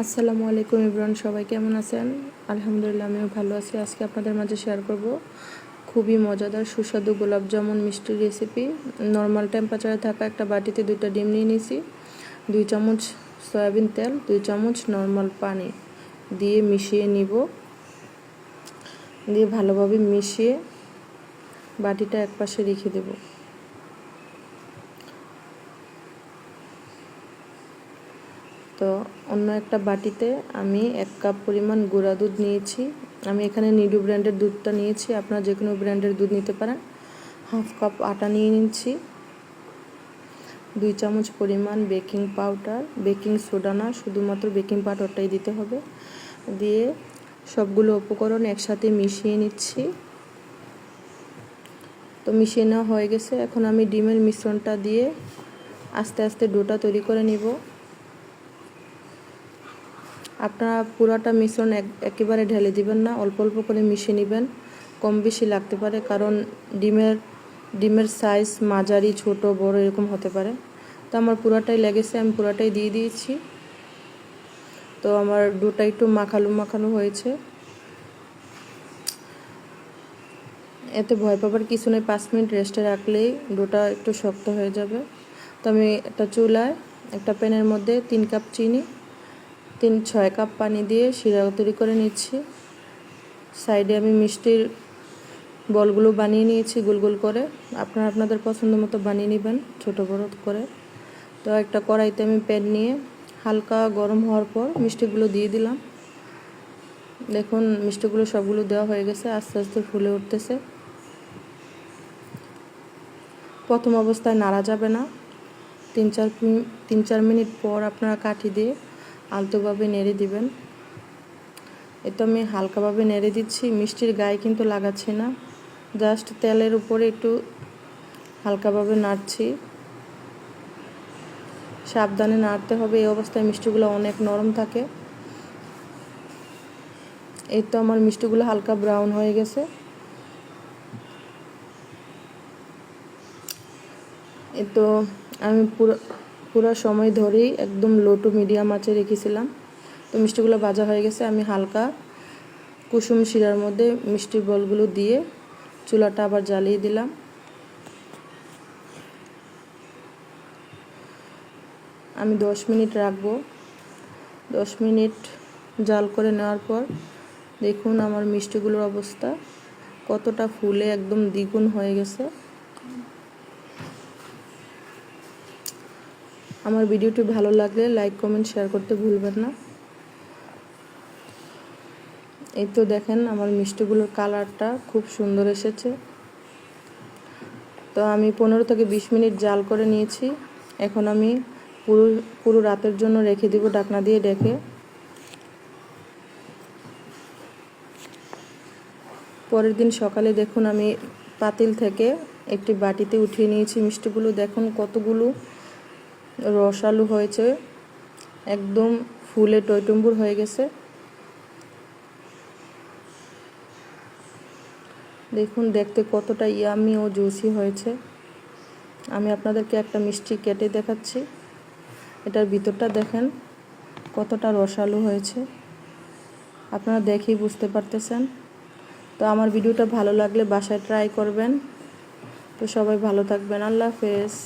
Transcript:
আসসালামু আলাইকুম ইব্রান, সবাই কেমন আছেন? আলহামদুলিল্লাহ, আমিও ভালো আছি। আজকে আপনাদের মাঝে শেয়ার করব খুবই মজাদার সুস্বাদু গোলাপ জামুন মিষ্টির রেসিপি। নর্মাল টেম্পারেচারে থাকা একটা বাটিতে 2টা ডিম নিয়ে নিয়েছি, 2 চামচ সয়াবিন তেল, 2 চামচ নর্মাল পানি দিয়ে মিশিয়ে নিব। দিয়ে ভালোভাবে মিশিয়ে বাটিটা একপাশে রেখে দেব। তো অন্য একটা বাটিতে আমি 1 কাপ পরিমাণ গুঁড়া দুধ নিয়েছি। আমি এখানে নিডু ব্র্যান্ডের দুধটা নিয়েছি, আপনারা যে কোনো ব্র্যান্ডের দুধ নিতে পারেন। 1/2 কাপ আটা নিয়ে নিচ্ছি, 2 চামচ পরিমাণ বেকিং পাউডার, বেকিং সোডা না, শুধুমাত্র বেকিং পাউডারটাই দিতে হবে। দিয়ে সবগুলো উপকরণ একসাথে মিশিয়ে নিচ্ছি। তো মিশিয়ে নেওয়া হয়ে গেছে। এখন আমি ডিমের মিশ্রণটা দিয়ে আস্তে আস্তে ডোটা তৈরি করে নিব। আপনারা পুরোটা মিশ্রণ একেবারে ঢেলে দিবেন না, অল্প অল্প করে মিশিয়ে নেবেন। কম বেশি লাগতে পারে, কারণ ডিমের সাইজ মাঝারি, ছোট, বড় এরকম হতে পারে। তো আমার পুরোটাই লেগেছে, আমি পুরোটাই দিয়ে দিয়েছি। তো আমার ডোটা একটু মাখালো মাখানো হয়েছে, এতে ভয় পাবার কিছু নেই। 5 মিনিট রেস্টে রাখলেই ডোটা একটু শক্ত হয়ে যাবে। তো আমি একটা চুলায় একটা প্যানের মধ্যে 3 কাপ চিনি, 6 কাপ পানি দিয়ে শিরা তৈরি করে নিচ্ছি। সাইডে আমি মিষ্টির বলগুলো বানিয়ে নিয়েছি গোল গোল করে। আপনারা আপনাদের পছন্দ মতো বানিয়ে নেবেন, ছোট বড় করে। তো একটা কড়াইতে আমি প্যান নিয়ে হালকা গরম হওয়ার পর মিষ্টিগুলো দিয়ে দিলাম। দেখুন মিষ্টিগুলো সবগুলো দেওয়া হয়ে গেছে, আস্তে আস্তে ফুলে উঠতেছে। প্রথম অবস্থায় নাড়া যাবে না, 3-4 মিনিট পর আপনারা কাঠি দিয়ে আলতোভাবে নেড়ে দিবেন। এতো আমি হালকাভাবে নেড়ে দিচ্ছি, মিষ্টির গায়ে কিন্তু লাগাচ্ছি না, জাস্ট তেলের উপরে একটু হালকাভাবে নাড়ছি। সাবধানে নাড়তে হবে, এই অবস্থায় মিষ্টিগুলো অনেক নরম থাকে। এই তো আমার মিষ্টিগুলো হালকা ব্রাউন হয়ে গেছে। এই তো আমি পুরো সময় ধরেই একদম লো টু মিডিয়াম আঁচে রেখেছিলাম। তো মিষ্টিগুলো ভাজা হয়ে গেছে। আমি হালকা কুসুম শিরার মধ্যে মিষ্টির বলগুলো দিয়ে চুলাটা আবার জ্বালিয়ে দিলাম। আমি 10 মিনিট রাখবো। 10 মিনিট জাল করে নেওয়ার পর দেখুন আমার মিষ্টিগুলোর অবস্থা কতটা ফুলে একদম দ্বিগুণ হয়ে গেছে। আমার ভিডিওটি ভালো লাগলে লাইক, কমেন্ট, শেয়ার করতে ভুলবেন না। এই তো দেখেন আমার মিষ্টিগুলোর কালারটা খুব সুন্দর এসেছে। তো আমি 15 থেকে 20 মিনিট জাল করে নিয়েছি। এখন আমি পুরো রাতের জন্য রেখে দিব ঢাকনা দিয়ে ঢেকে। পরের দিন সকালে দেখুন আমি পাতিল থেকে একটি বাটিতে উঠিয়ে নিয়েছি মিষ্টিগুলো। দেখুন কতগুলো রসালো হয়েছে, একদম ফুলে টইটুম্বুর হয়ে গেছে। দেখুন দেখতে কতটা ইয়ামি ও জুসি হয়েছে। আমি আপনাদেরকে একটা মিষ্টি কেটে দেখাচ্ছি, এটার ভিতরটা দেখেন কতটা রসালো হয়েছে, আপনারা দেখেই বুঝতে পারতেছেন। তো আমার ভিডিওটা ভালো লাগলে বাসায় ট্রাই করবেন। তো সবাই ভালো থাকবেন, আল্লাহ হাফেজ।